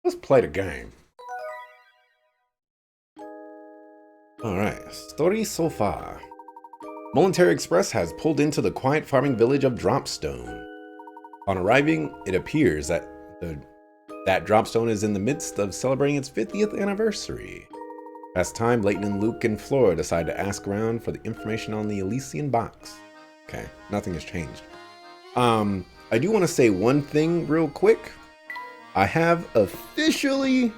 Let's play the game. Alright, story so far. Momentary Express has pulled into the quiet farming village of Dropstone. On arriving, it appears that Dropstone is in the midst of celebrating its 50th anniversary. Past time, Layton, Luke, and Flora decide to ask around for the information on the Elysian box. Okay, nothing has changed. I do want to say one thing real quick. I have officially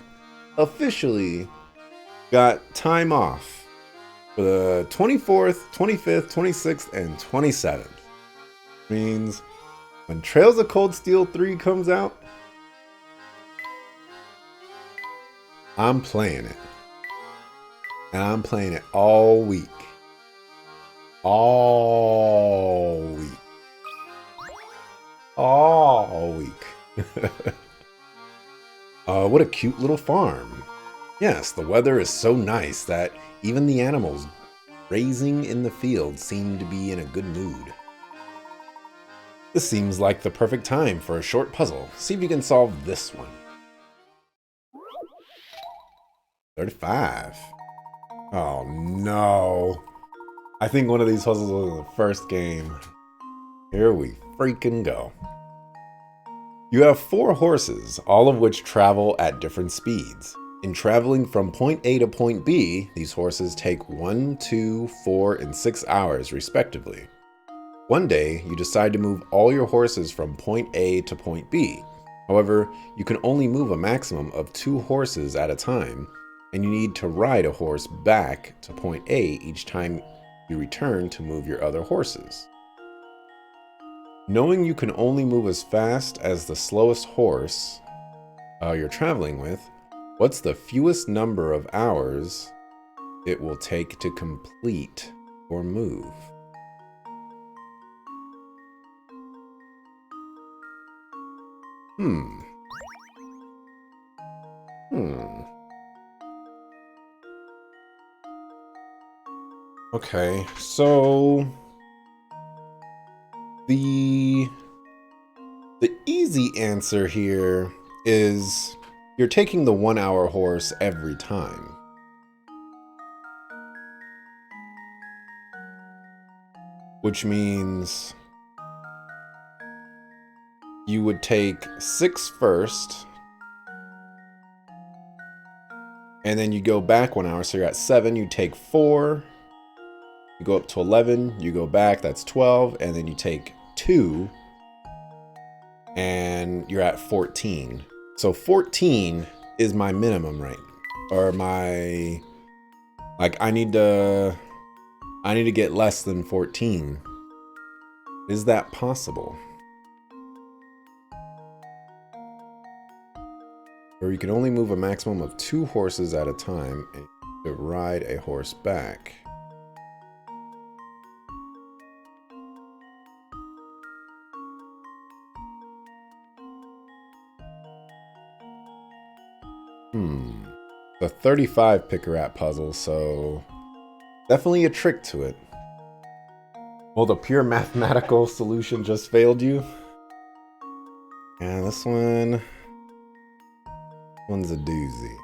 got time off for the 24th, 25th, 26th, and 27th. Means when Trails of Cold Steel 3 comes out, I'm playing it. And I'm playing it all week. All week. All week. What a cute little farm. Yes, the weather is so nice that even the animals grazing in the field seem to be in a good mood. This seems like the perfect time for a short puzzle. See if you can solve this one. 35. Oh no. I think one of these puzzles was in the first game. Here we freaking go. You have 4 horses, all of which travel at different speeds. In traveling from point A to point B, these horses take 1, 2, 4, and 6 hours respectively. One day, you decide to move all your horses from point A to point B. However, you can only move a maximum of 2 horses at a time, and you need to ride a horse back to point A each time you return to move your other horses. Knowing you can only move as fast as the slowest horse you're traveling with, what's the fewest number of hours it will take to complete or move? Okay, so the easy answer here is you're taking the 1 hour horse every time. Which means you would take 6 first, and then you go back 1 hour, so you're at 7, you take 4, you go up to 11, you go back, that's 12, and then you take 2, and you're at 14. So 14 is my minimum right now. Or my, like, I need to get less than 14. Is that possible? Or you can only move a maximum of 2 horses at a time and to ride a horse back. The 35 picker-at puzzle, so definitely a trick to it. Well, the pure mathematical solution just failed you. And this one's a doozy.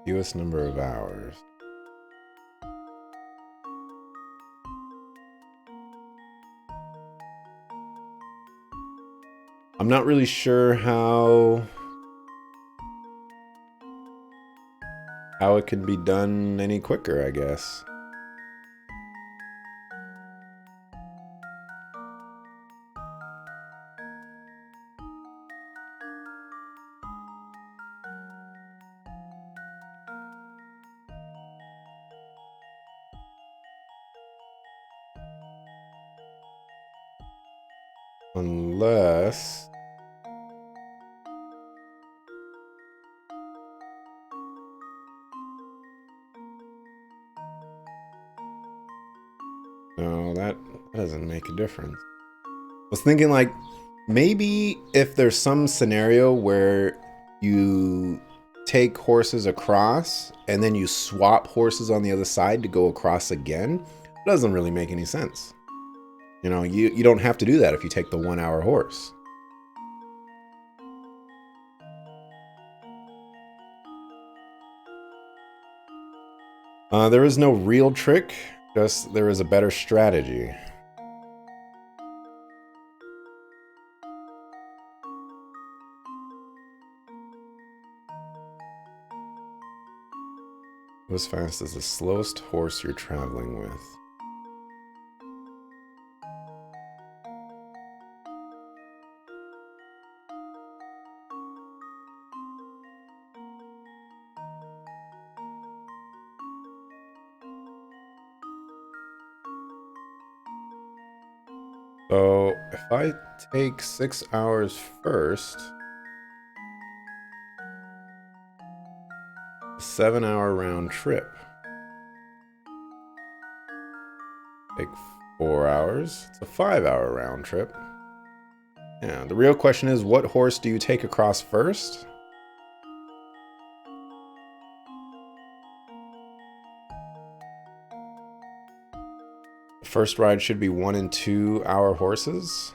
Fewest number of hours. I'm not really sure how it can be done any quicker, I guess. Unless no, that doesn't make a difference. I was thinking like maybe if there's some scenario where you take horses across and then you swap horses on the other side to go across again, it doesn't really make any sense. You know, you don't have to do that if you take the 1 hour horse. There is no real trick, just there is a better strategy. Go as fast as the slowest horse you're traveling with. So if I take 6 hours first, 7-hour round trip. Take 4 hours. It's a 5-hour round trip. Yeah, the real question is, what horse do you take across first? The first ride should be 1 and 2 hour horses.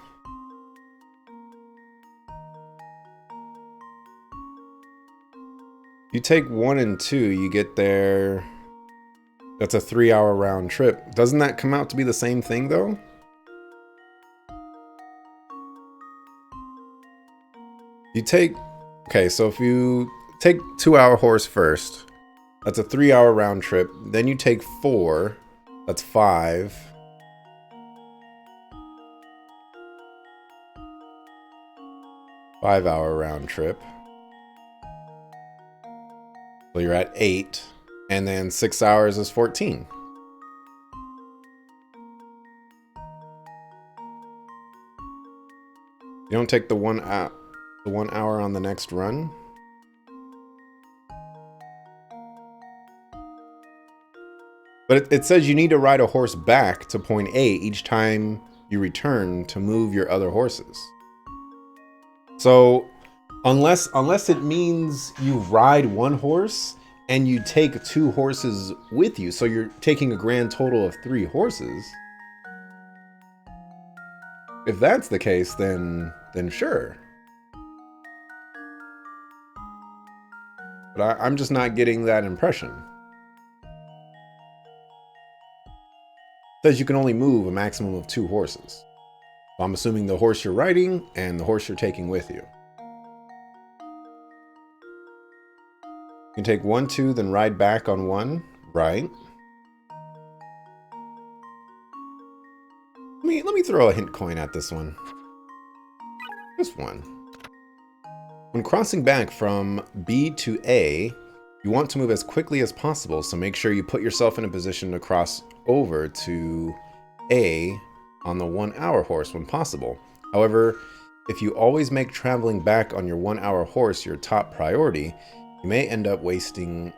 You take 1 and 2, you get there. That's a 3-hour round trip. Doesn't that come out to be the same thing though? You take, okay, so if you take 2-hour horse first, that's a 3-hour round trip. Then you take 4, that's 5. Five-hour round trip. So you're at 8, and then 6 hours is 14. You don't take the 1 hour on the next run. But it says you need to ride a horse back to point A each time you return to move your other horses. So unless it means you ride 1 horse and you take 2 horses with you, so you're taking a grand total of 3 horses. If that's the case, then sure. But I'm just not getting that impression. It says you can only move a maximum of 2 horses. So I'm assuming the horse you're riding and the horse you're taking with you. You can take 1, 2, then ride back on 1. Right. Let me throw a hint coin at this one. Just 1. When crossing back from B to A, you want to move as quickly as possible, so make sure you put yourself in a position to cross over to A on the 1-hour horse when possible. However, if you always make traveling back on your 1-hour horse your top priority, you may end up wasting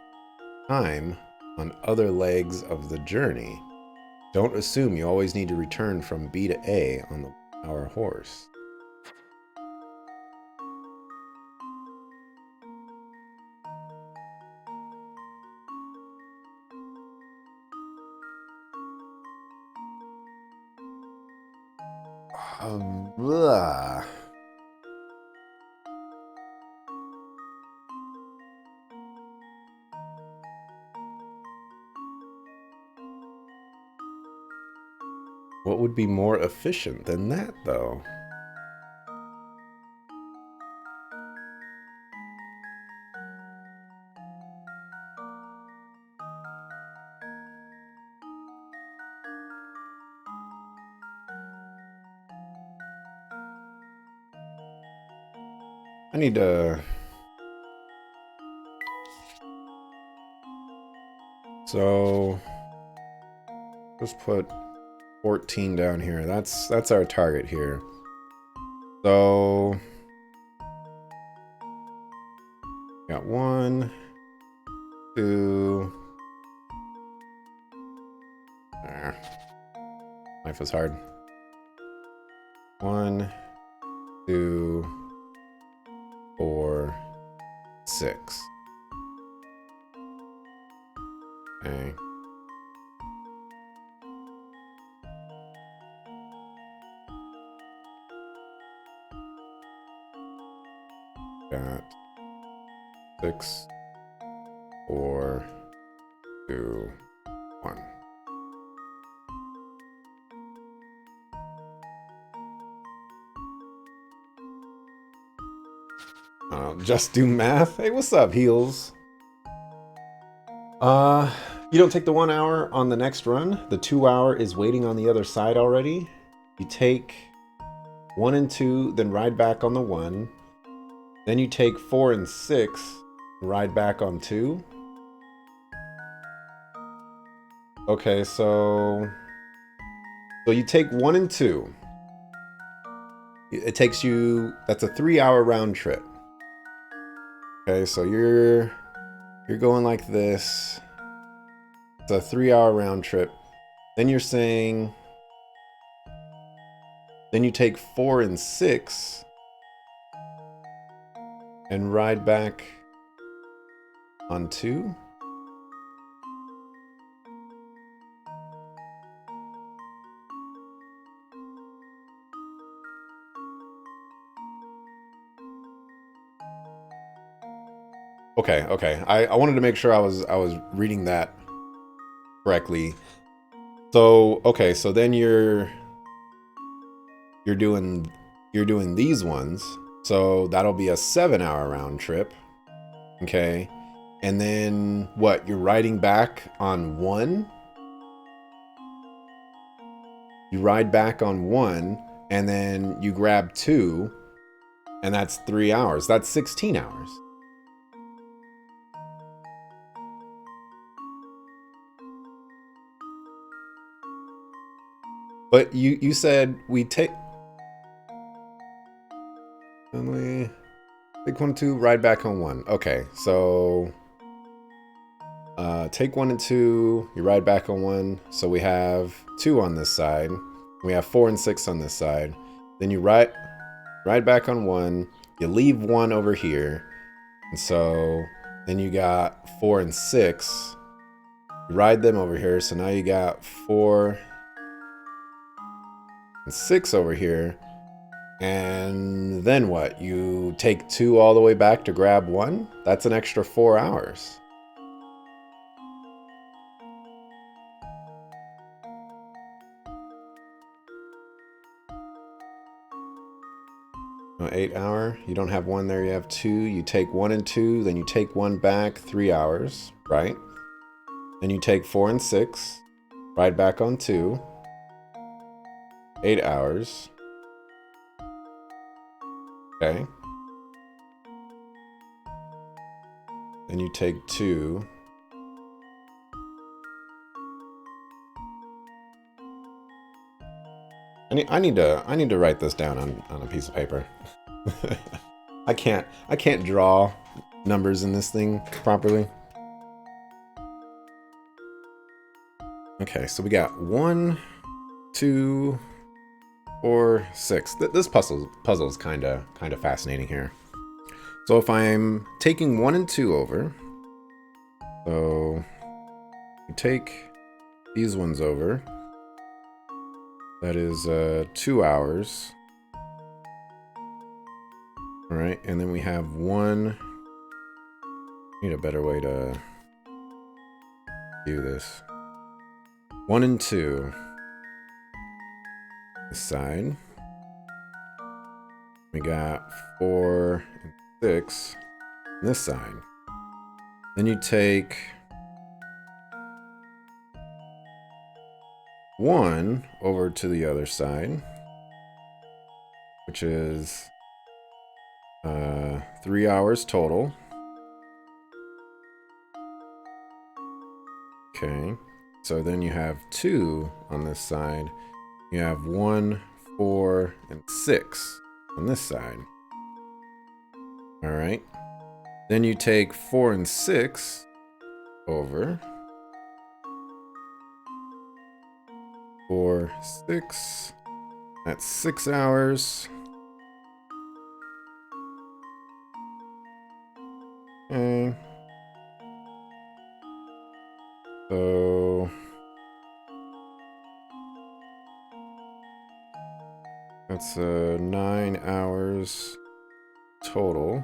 time on other legs of the journey. Don't assume you always need to return from B to A on the 1-hour horse. Blah. What would be more efficient than that, though? I need to... So... Let's put 14 down here. That's our target here. So... Got 1, 2... Life is hard. 1, 2, 4, 6. Okay. Got 6, 4, 2, 1. Just do math. Hey, what's up, Heels? You don't take the 1 hour on the next run. The 2 hour is waiting on the other side already. You take 1 and 2, then ride back on the 1. Then you take 4 and 6, ride back on 2. Okay, so you take 1 and 2. It takes you, that's a 3-hour round trip. Okay, so you're going like this. It's a 3-hour round trip. Then you're saying, then you take 4 and 6 and ride back on 2. Okay. I wanted to make sure I was reading that correctly. So okay, so then you're doing these ones. So that'll be a 7-hour round trip. Okay. And then what? You're riding back on 1? You ride back on 1 and then you grab 2 and that's 3 hours. That's 16 hours. But you said we take 1, 2, ride back on 1. Okay, so take 1 and 2, you ride back on 1. So we have 2 on this side. We have 4 and 6 on this side. Then you ride back on 1. You leave 1 over here. And so then you got 4 and 6. You ride them over here. So now you got 4 and 6 over here. And then what? You take 2 all the way back to grab 1? That's an extra 4 hours. No, 8 hour. You don't have 1 there, you have 2. You take 1 and 2, then you take 1 back, 3 hours, right? Then you take 4 and 6, ride back on 2, 8 hours. Okay. Then you take 2. I need to write this down on a piece of paper. I can't draw numbers in this thing properly. Okay, so we got 1, 2, 4, 6. This puzzle is kind of fascinating here. So if I'm taking 1 and 2 over, so you take these ones over. That is 2 hours. All right, and then we have 1. Need a better way to do this. 1 and 2. This side. We got 4 and 6 on this side. Then you take 1 over to the other side, which is 3 hours total. Okay, so then you have 2 on this side. You have 1, 4, and 6 on this side. All right. Then you take 4 and 6 over. 4, 6. That's 6 hours. Okay. So that's 9 hours total.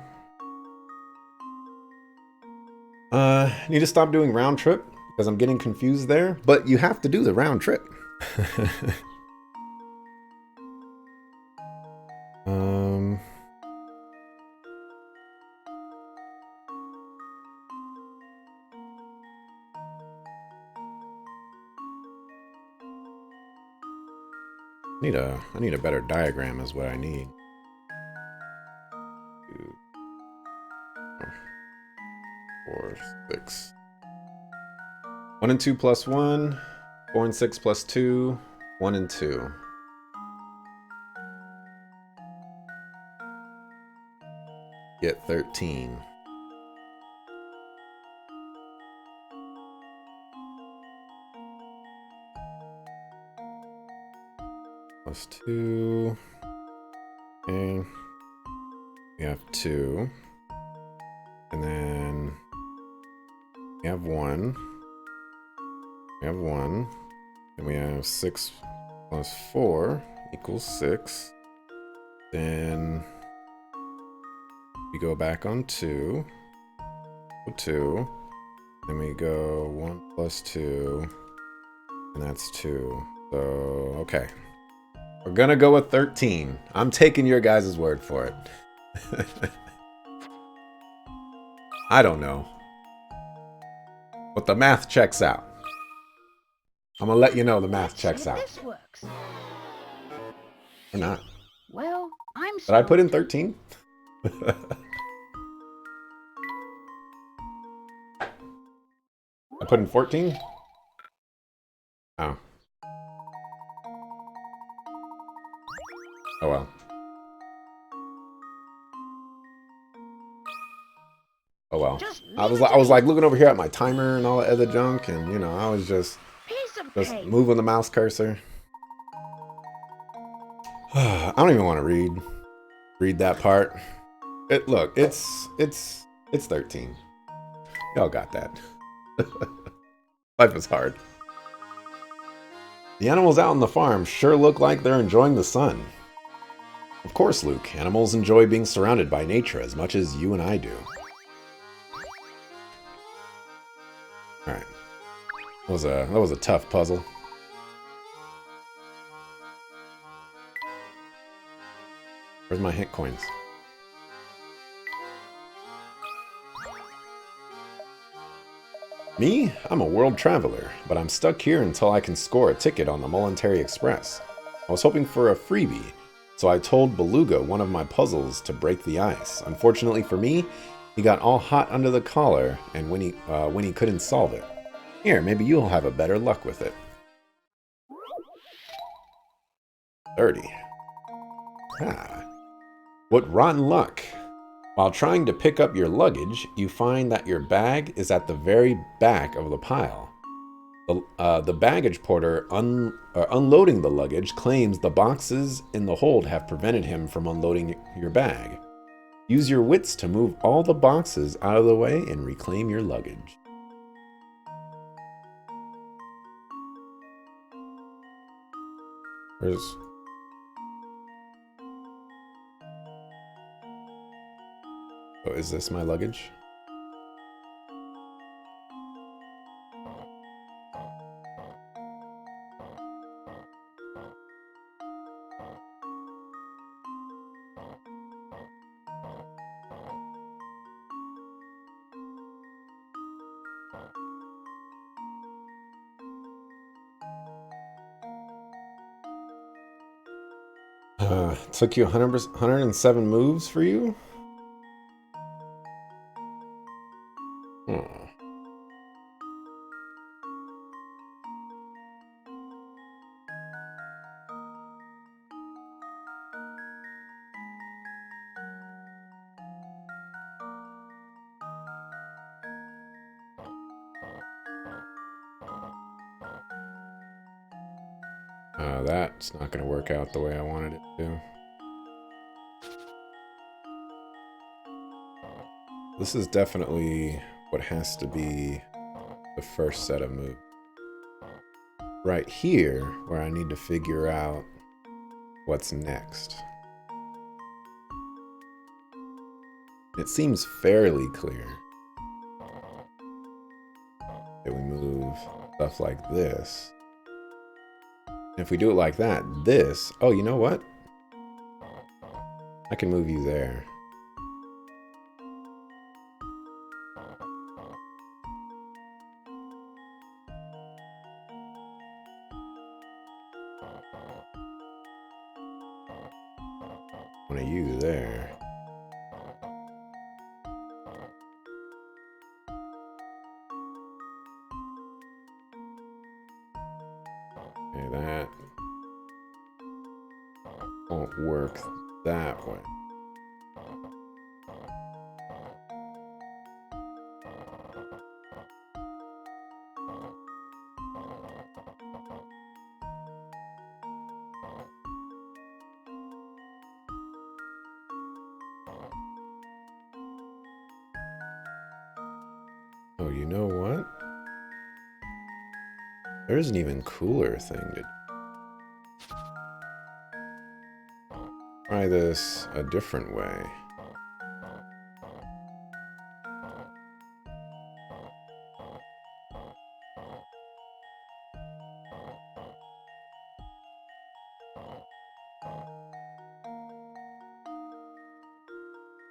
Need to stop doing round trip because I'm getting confused there. But you have to do the round trip. I need a better diagram is what I need. 2, 4, 6. 1 and 2 plus 1. 4 and 6 plus 2. 1 and 2. Get 13. Plus 2. Okay. We have 2. And then we have 1. We have 1. Then we have 6 plus 4 equals 6. Then we go back on 2. 2. Then we go 1 plus 2. And that's 2. So, okay. We're gonna go with 13. I'm taking your guys' word for it. I don't know. But the math checks out. I'm gonna let you know the math checks out. This works. Or not. Well, I'm Did I put in 13? I put in 14? Oh. Oh well. Oh well. I was like looking over here at my timer and all that other junk, and you know, I was just moving the mouse cursor. I don't even want to read that part. Look, it's 13. Y'all got that. Life is hard. The animals out on the farm sure look like they're enjoying the sun. Of course, Luke, animals enjoy being surrounded by nature as much as you and I do. Alright. That was a tough puzzle. Where's my hint coins? Me? I'm a world traveler, but I'm stuck here until I can score a ticket on the Momentary Express. I was hoping for a freebie, so I told Beluga one of my puzzles to break the ice. Unfortunately for me, he got all hot under the collar and when he couldn't solve it. Here, maybe you'll have a better luck with it. 30. Ah. What rotten luck! While trying to pick up your luggage, you find that your bag is at the very back of the pile. The baggage porter unloading the luggage claims the boxes in the hold have prevented him from unloading your bag. Use your wits to move all the boxes out of the way and reclaim your luggage. Oh, is this my luggage? Took you 107 moves for you? That's not going to work out the way I wanted it to. This is definitely what has to be the first set of moves. Right here, where I need to figure out what's next. It seems fairly clear. have stuff like this. And if we do it like that, this... Oh, you know what? I can move you there. One of you there. Okay, that won't work that way. Oh, you know what? There's an even cooler thing to do. Try this a different way.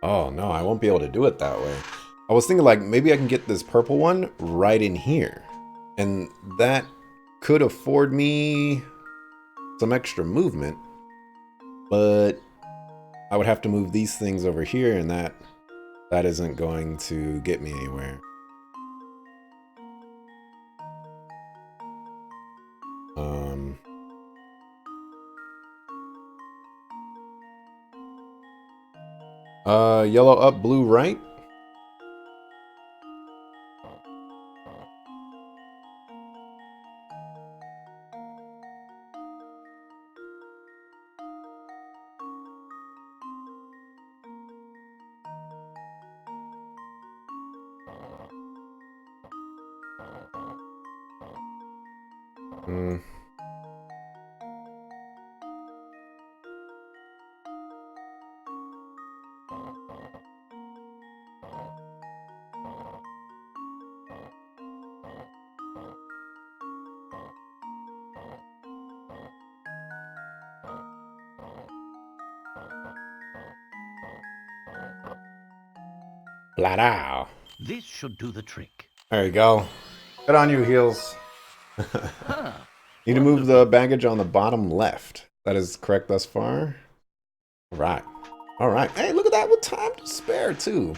Oh no, I won't be able to do it that way. I was thinking like maybe I can get this purple one right in here. And that could afford me some extra movement. But I would have to move these things over here, and that isn't going to get me anywhere. Yellow up, blue right. Blah. This should do the trick. There you go. Good on you, Heels. Need to move the baggage on the bottom left. That is correct thus far. Right. All right. Hey, look at that with time to spare, too.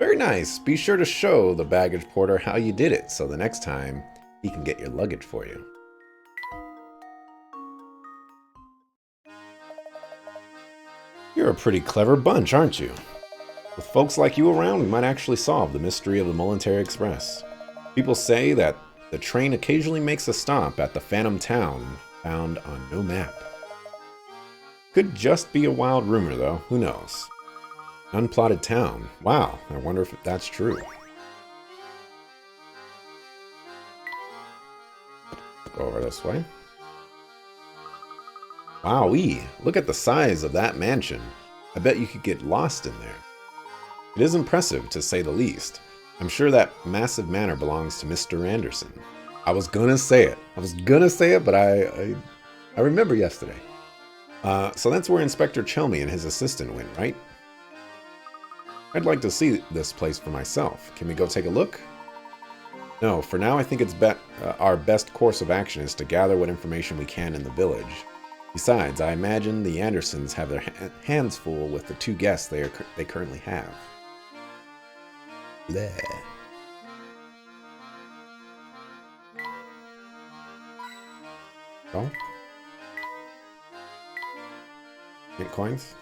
Very nice. Be sure to show the baggage porter how you did it, so the next time he can get your luggage for you. You're a pretty clever bunch, aren't you? With folks like you around, we might actually solve the mystery of the Military Express. People say that the train occasionally makes a stop at the Phantom Town found on no map. Could just be a wild rumor, though. Who knows? Unplotted town. Wow, I wonder if that's true. Go over this way. Wowee, look at the size of that mansion. I bet you could get lost in there. It is impressive, to say the least. I'm sure that massive manor belongs to Mr. Anderson. I was gonna say it. But I remember yesterday. So that's where Inspector Chelmy and his assistant went, right? I'd like to see this place for myself. Can we go take a look? No, for now I think it's our best course of action is to gather what information we can in the village. Besides, I imagine the Andersons have their hands full with the 2 guests they currently have. Bleh. Oh? Get coins?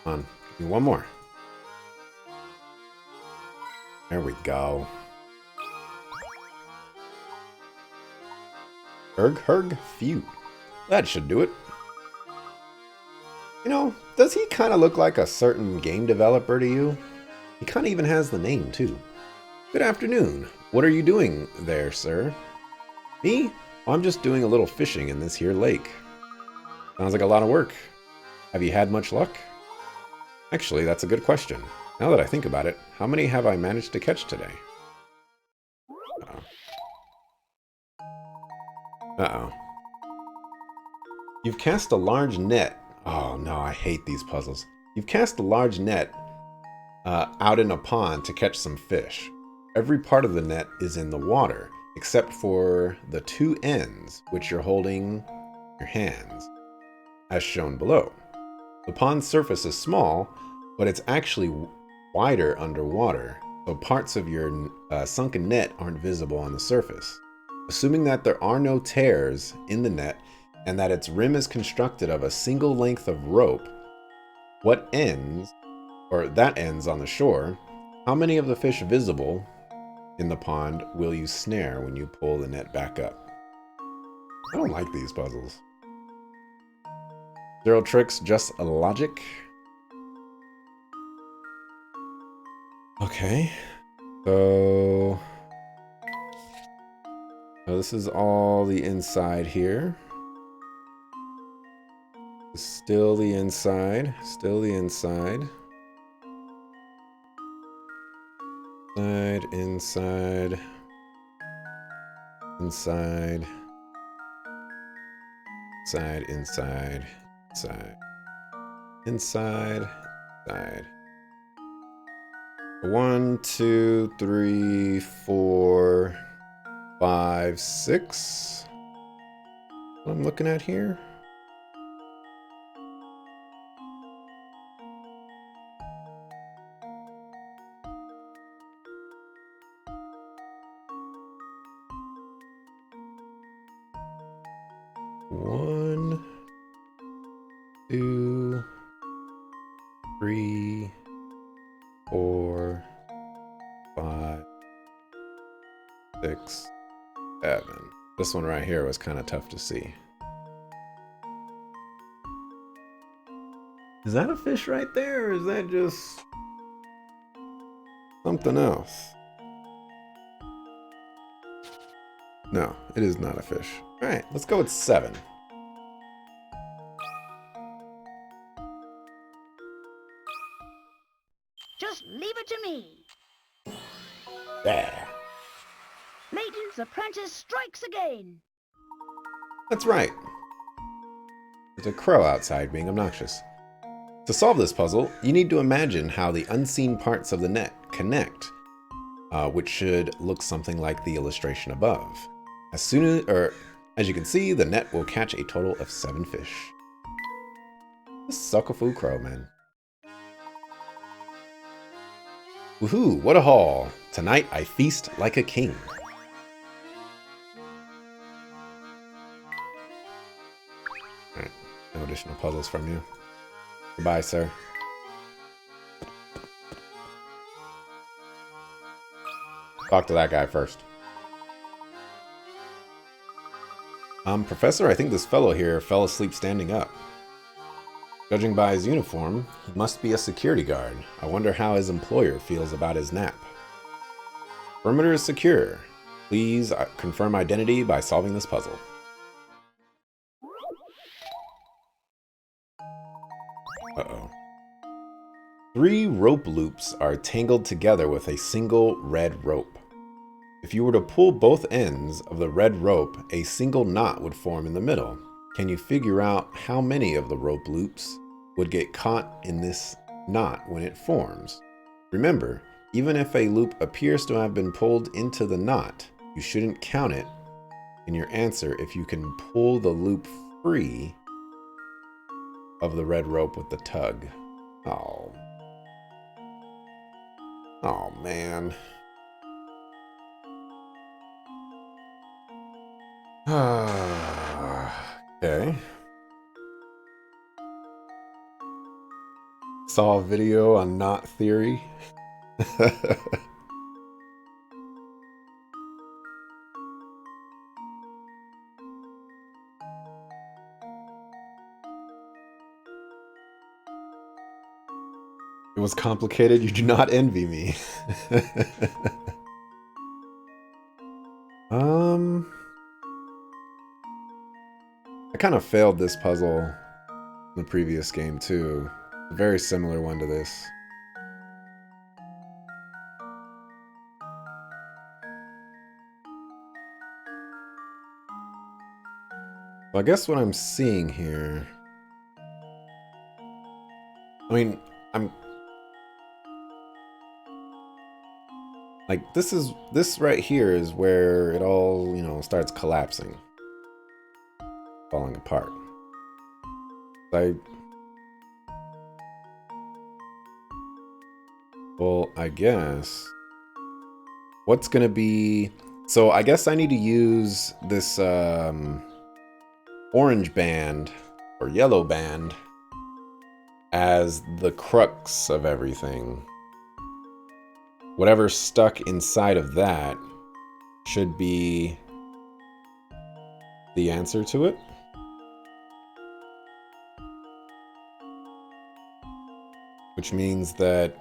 Come on, give me one more. There we go. Herg, phew. That should do it. You know, does he kind of look like a certain game developer to you? He kind of even has the name, too. Good afternoon. What are you doing there, sir? Me? Oh, I'm just doing a little fishing in this here lake. Sounds like a lot of work. Have you had much luck? Actually, that's a good question. Now that I think about it, how many have I managed to catch today? Uh-oh. You've cast a large net. Oh no, I hate these puzzles. You've cast a large net out in a pond to catch some fish. Every part of the net is in the water, except for the two ends, which you're holding your hands, as shown below. The pond's surface is small, but it's actually wider underwater, so parts of your sunken net aren't visible on the surface. Assuming that there are no tears in the net and that its rim is constructed of a single length of rope, that ends on the shore, how many of the fish visible in the pond will you snare when you pull the net back up? I don't like these puzzles. Zero tricks, just logic. Okay. So this is all the inside here. Still the inside. Still the inside. Inside. Inside. Inside. Inside. Inside. Inside. Inside. 1, 2, 3, 4, 5, 6. What I'm looking at here? One, 2, 3, 4, 5, 6, 7. This one right here was kind of tough to see. Is that a fish right there, or is that just something else? No, it is not a fish. All right, let's go with 7. Just leave it to me. Yeah. Layton's apprentice strikes again. That's right. There's a crow outside being obnoxious. To solve this puzzle, you need to imagine how the unseen parts of the net connect, which should look something like the illustration above. As you can see, the net will catch a total of 7 fish. This suck-a-foo crow, man. Woohoo, what a haul! Tonight I feast like a king. Alright, no additional puzzles from you. Goodbye, sir. Talk to that guy first. Professor, I think this fellow here fell asleep standing up. Judging by his uniform, he must be a security guard. I wonder how his employer feels about his nap. Perimeter is secure. Please confirm identity by solving this puzzle. Uh-oh. 3 rope loops are tangled together with a single red rope. If you were to pull both ends of the red rope, a single knot would form in the middle. Can you figure out how many of the rope loops would get caught in this knot when it forms? Remember, even if a loop appears to have been pulled into the knot, you shouldn't count it in your answer if you can pull the loop free of the red rope with the tug. Oh. Oh, man. Okay. Saw a video on knot theory. It was complicated. You do not envy me. I kind of failed this puzzle in the previous game too. A very similar one to this. So I guess what I'm seeing here... I mean, I'm... Like, this right here is where it all, you know, starts collapsing. Falling apart. Well, I guess... What's gonna be... So I guess I need to use this orange band, or yellow band, as the crux of everything. Whatever's stuck inside of that should be the answer to it. Which means that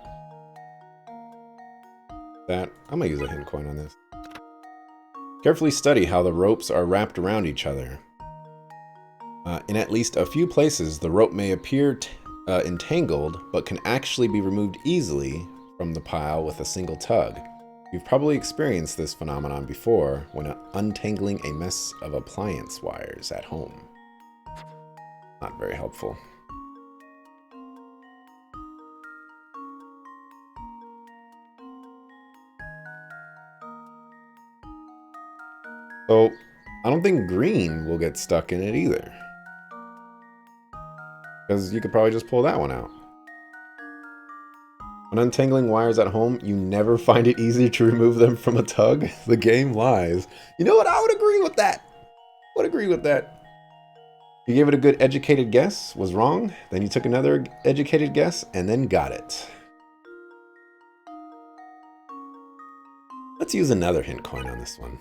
I'm gonna use a hint coin on this. Carefully study how the ropes are wrapped around each other. In at least a few places, the rope may appear entangled, but can actually be removed easily from the pile with a single tug. You've probably experienced this phenomenon before when untangling a mess of appliance wires at home. Not very helpful. So, I don't think green will get stuck in it either. Because you could probably just pull that one out. When untangling wires at home, you never find it easy to remove them from a tug? The game lies. You know what? I would agree with that. You gave it a good educated guess, was wrong, then you took another educated guess, and then got it. Let's use another hint coin on this one.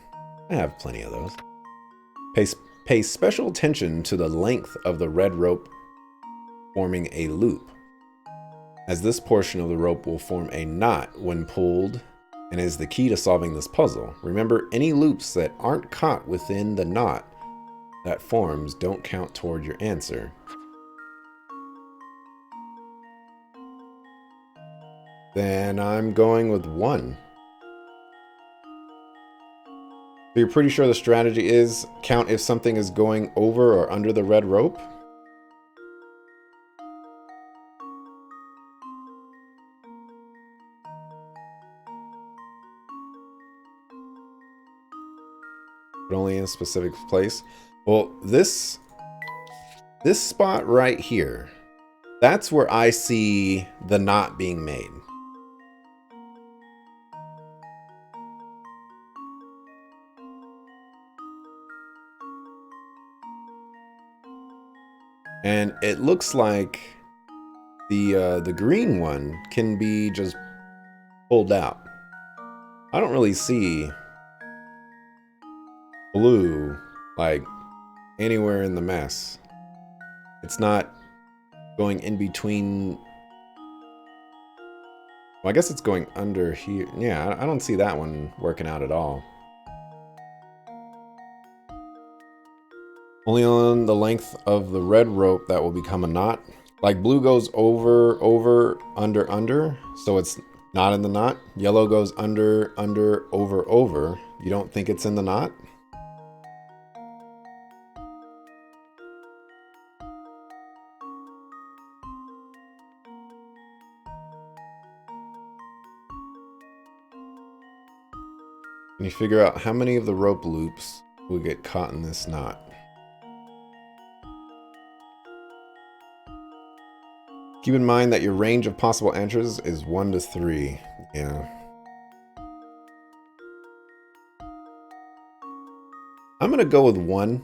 I have plenty of those. Pay special attention to the length of the red rope forming a loop, as this portion of the rope will form a knot when pulled and is the key to solving this puzzle. Remember, any loops that aren't caught within the knot that forms don't count toward your answer. Then I'm going with 1. So you're pretty sure the strategy is count if something is going over or under the red rope? But only in a specific place. Well, this spot right here, that's where I see the knot being made. And it looks like the green one can be just pulled out. I don't really see blue like anywhere in the mess. It's not going in between. Well, I guess it's going under here. Yeah, I don't see that one working out at all. Only on the length of the red rope that will become a knot. Like blue goes over, under, so it's not in the knot. Yellow goes under, over. You don't think it's in the knot? Can you figure out how many of the rope loops will get caught in this knot? Keep in mind that your range of possible answers is 1 to 3. Yeah. I'm gonna go with 1.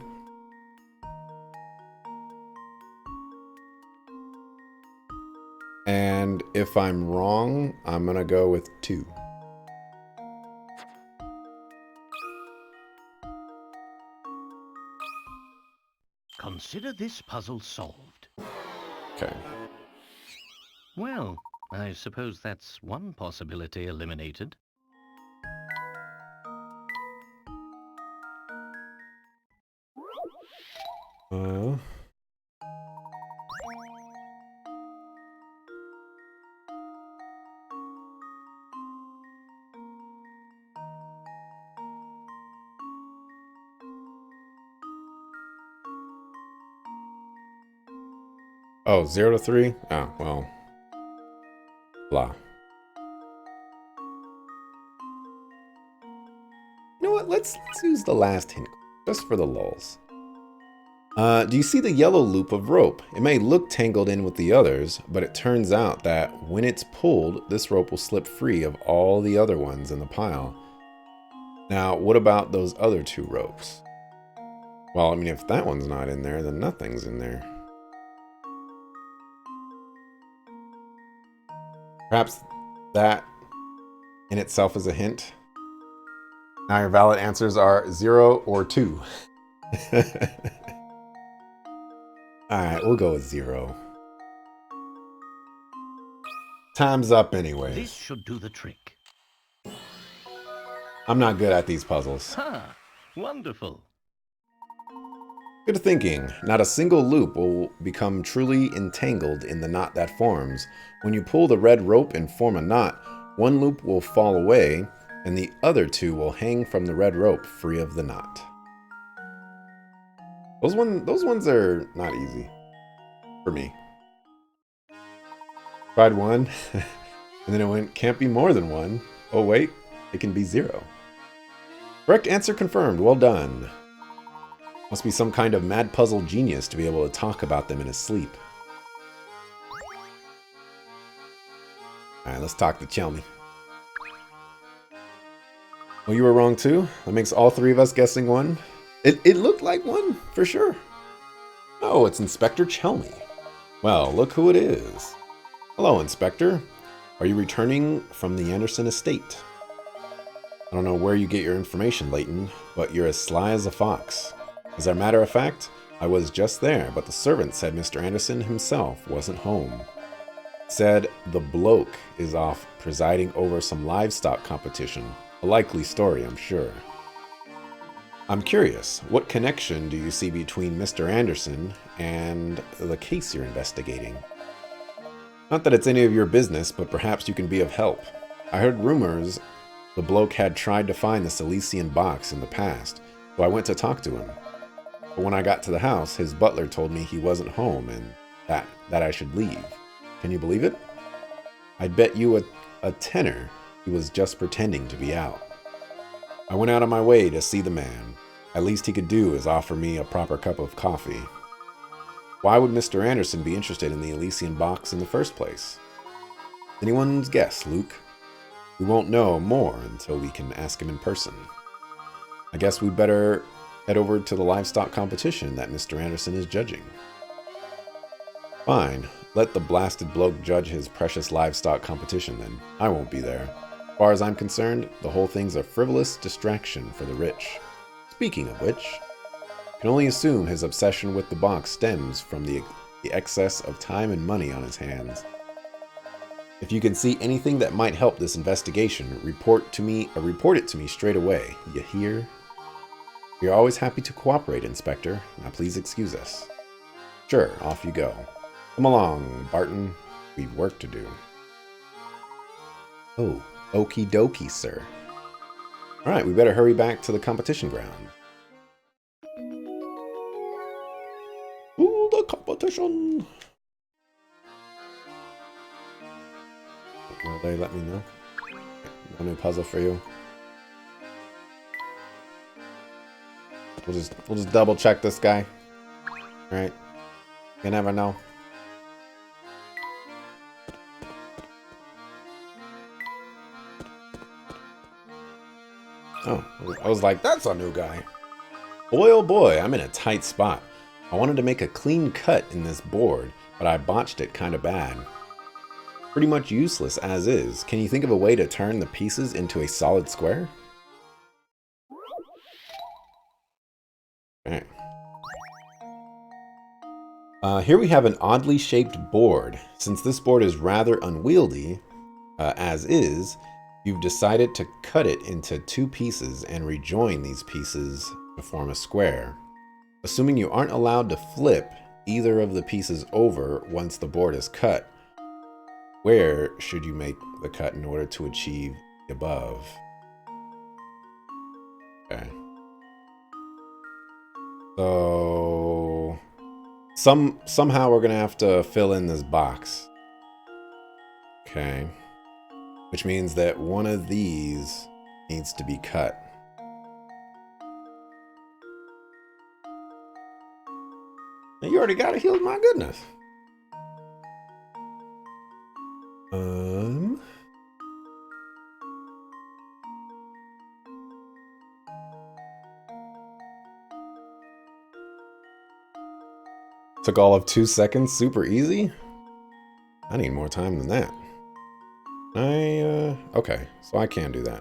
And if I'm wrong, I'm gonna go with 2. Consider this puzzle solved. Okay. Well, I suppose that's one possibility eliminated. Uh... Oh, 0 to 3? Oh, well. Blah. You know what? Let's use the last hint, just for the lulz. Do you see the yellow loop of rope? It may look tangled in with the others, but it turns out that when it's pulled, this rope will slip free of all the other ones in the pile. Now, what about those other 2 ropes? Well, I mean, if that one's not in there, then nothing's in there. Perhaps that in itself is a hint. Now your valid answers are 0 or 2. Alright, we'll go with 0. Time's up anyways. This should do the trick. I'm not good at these puzzles. Ha! Wonderful. Good thinking. Not a single loop will become truly entangled in the knot that forms. When you pull the red rope and form a knot, one loop will fall away, and the other 2 will hang from the red rope free of the knot. Those ones are not easy. For me. Tried 1, and then it went, can't be more than 1. Oh wait, it can be 0. Correct answer confirmed, well done. Must be some kind of mad puzzle genius to be able to talk about them in his sleep. Alright, let's talk to Chelmy. Well, you were wrong too. That makes all 3 of us guessing 1. It looked like 1, for sure. Oh, it's Inspector Chelmy. Well, look who it is. Hello, Inspector. Are you returning from the Anderson estate? I don't know where you get your information, Layton, but you're as sly as a fox. As a matter of fact, I was just there, but the servant said Mr. Anderson himself wasn't home. Said the bloke is off presiding over some livestock competition. A likely story, I'm sure. I'm curious, what connection do you see between Mr. Anderson and the case you're investigating? Not that it's any of your business, but perhaps you can be of help. I heard rumors the bloke had tried to find the Silesian box in the past, so I went to talk to him. But when I got to the house, his butler told me he wasn't home and that I should leave. Can you believe it? I'd bet you a tenner he was just pretending to be out. I went out of my way to see the man. At least he could do is offer me a proper cup of coffee. Why would Mr. Anderson be interested in the Elysian box in the first place? Anyone's guess, Luke. We won't know more until we can ask him in person. I guess we'd better head over to the livestock competition that Mr. Anderson is judging. Fine, let the blasted bloke judge his precious livestock competition then. I won't be there. As far as I'm concerned, the whole thing's a frivolous distraction for the rich. Speaking of which, I can only assume his obsession with the box stems from the excess of time and money on his hands. If you can see anything that might help this investigation, report it to me straight away. You hear? We are always happy to cooperate, Inspector. Now please excuse us. Sure, off you go. Come along, Barton. We've work to do. Oh, okie dokie, sir. Alright, we better hurry back to the competition ground. Ooh, the competition! Will they let me know? No new puzzle for you. We'll just double check this guy. Alright. You never know. Oh, I was like, that's a new guy. Boy, oh boy, I'm in a tight spot. I wanted to make a clean cut in this board, but I botched it kind of bad. Pretty much useless as is. Can you think of a way to turn the pieces into a solid square? Okay. Here we have an oddly shaped board. Since this board is rather unwieldy, as is, you've decided to cut it into 2 pieces and rejoin these pieces to form a square. Assuming you aren't allowed to flip either of the pieces over once the board is cut, where should you make the cut in order to achieve the above? Okay. So somehow we're gonna have to fill in this box. Okay. Which means that one of these needs to be cut. And you already got it healed, my goodness. Took all of 2 seconds, super easy? I need more time than that. Okay, so I can do that.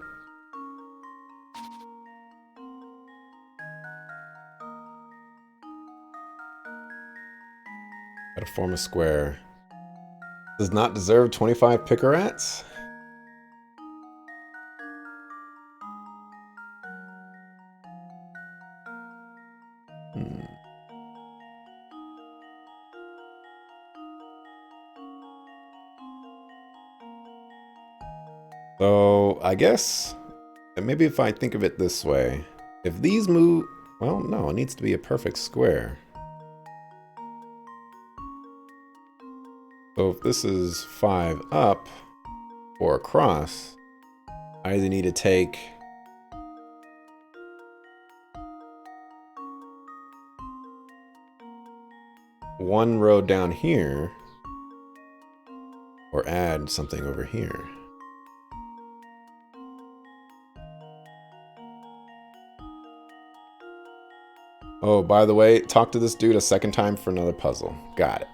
Gotta form a square. Does not deserve 25 Pickerats? So, I guess, maybe if I think of it this way, if these move, well, no, it needs to be a perfect square. So if this is 5 up or across, I either need to take one row down here or add something over here. Oh, by the way, talk to this dude a second time for another puzzle. Got it.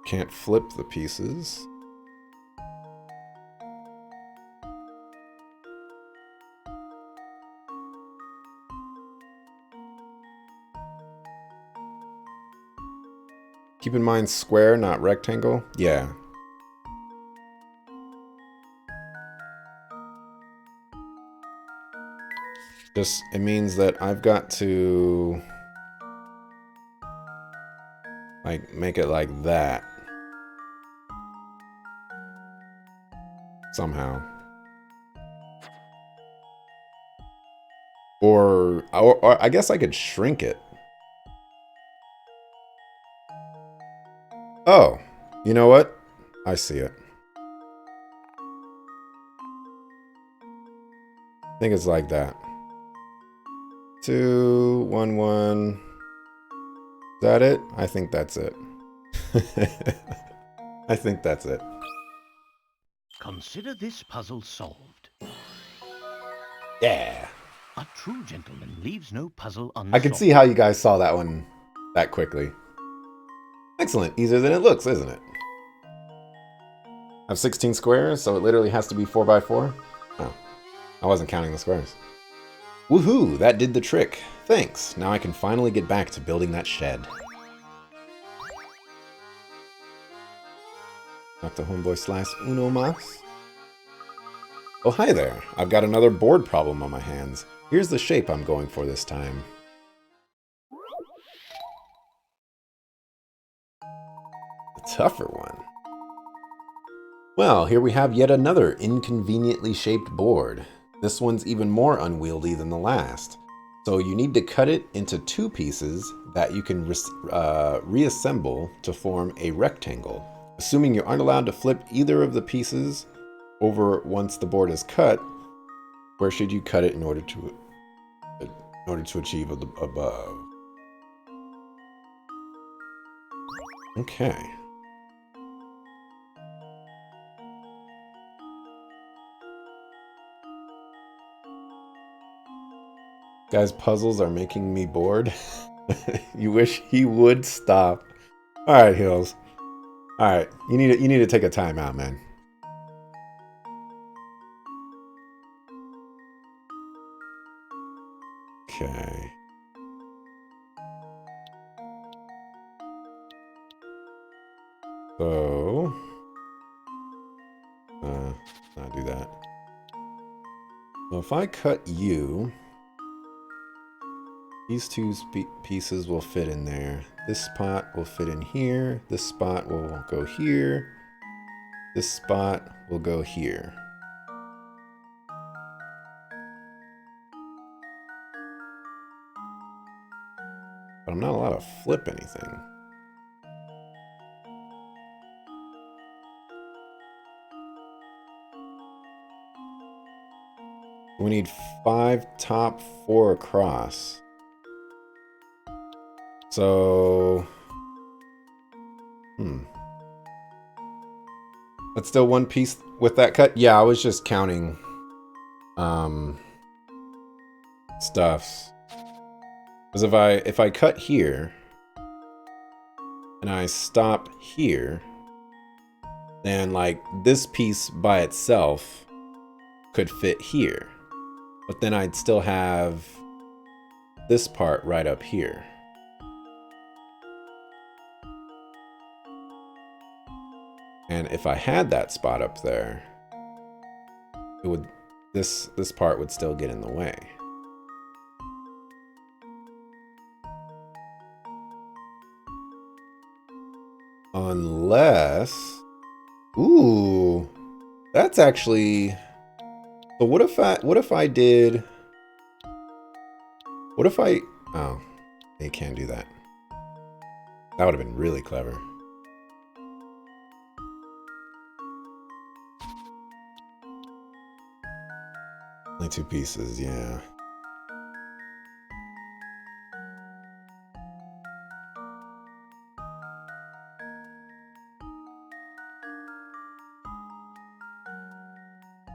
Can't flip the pieces. Keep in mind square, not rectangle. Yeah. Just, it means that I've got to like make it like that. Somehow. Or I guess I could shrink it. Oh, you know what? I see it. I think it's like that. 2, 1, 1. Is that it? I think that's it. I think that's it. Consider this puzzle solved. Yeah. A true gentleman leaves no puzzle unsolved. I can see how you guys saw that one that quickly. Excellent. Easier than it looks, isn't it? I have 16 squares, so it literally has to be 4 by 4. Oh, I wasn't counting the squares. Woohoo! That did the trick. Thanks. Now I can finally get back to building that shed. Dr. Homeboy slash Uno Mas. Oh, hi there. I've got another board problem on my hands. Here's the shape I'm going for this time. A tougher one. Well, here we have yet another inconveniently shaped board. This one's even more unwieldy than the last. So you need to cut it into 2 pieces that you can reassemble to form a rectangle. Assuming you aren't allowed to flip either of the pieces over once the board is cut, where should you cut it in order to achieve the above? Okay. Guys, puzzles are making me bored. You wish he would stop. All right, Hills. All right, you need to take a time out, man. Okay. So, not do that. Well, if I cut you, These two pieces will fit in there. This spot will fit in here. This spot will go here. This spot will go here. But I'm not allowed to flip anything. We need 5 top, 4 across. So... That's still one piece with that cut? Yeah, I was just counting... stuffs. Because if I cut here... and I stop here... then, like, this piece by itself... could fit here. But then I'd still have this part right up here. And if I had that spot up there, it would this part would still get in the way. Unless, ooh, that's actually. But what if I did? What if I? Oh, they can't do that. That would have been really clever. Only 2 pieces, yeah.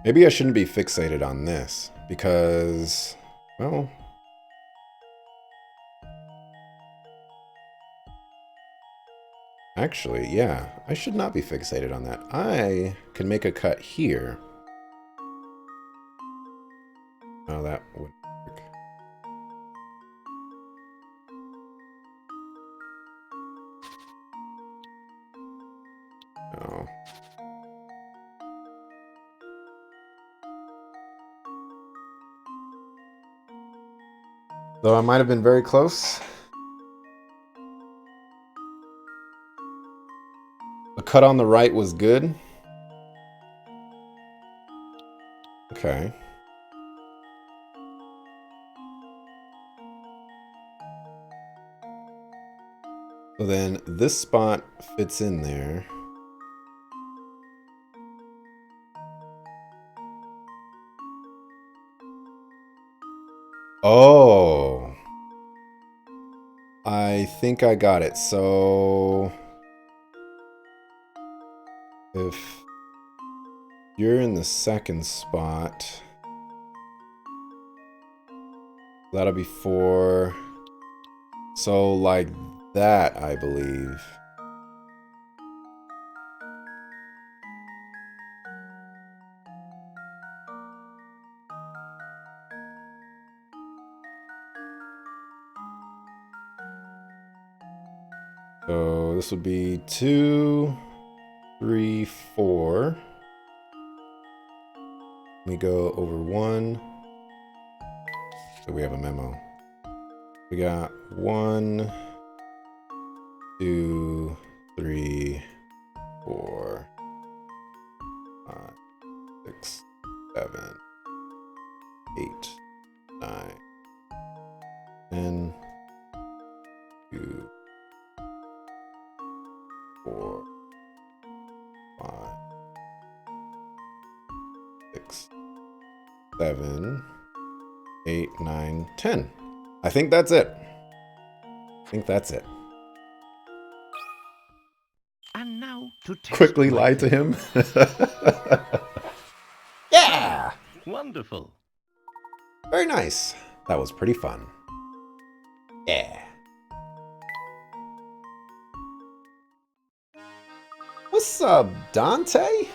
Maybe I shouldn't be fixated on this because, well, actually, yeah, I should not be fixated on that. I can make a cut here. Oh, that would work. Oh. Though I might have been very close. The cut on the right was good. Okay. So then this spot fits in there. Oh. I think I got it. So if you're in the second spot, that'll be 4. So like that, I believe. So this would be 2, 3, 4. We go over 1. So we have a memo. We got 1, 2, 3, 4, 5, 6, 7, 8, 9, 10, 2, 4, 5, 6, 7, 8, 9, 10. I think that's it. And now to test Quickly my lie to him. Yeah! Wonderful. Very nice. That was pretty fun. Yeah. What's up, Dante?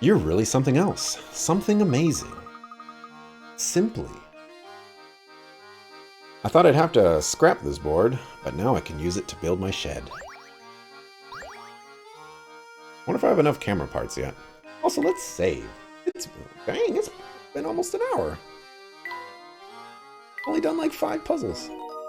You're really something else. Something amazing. Simply. I thought I'd have to scrap this board, but now I can use it to build my shed. Wonder if I have enough camera parts yet. Also, let's save. It's been almost an hour. Only done like 5 puzzles.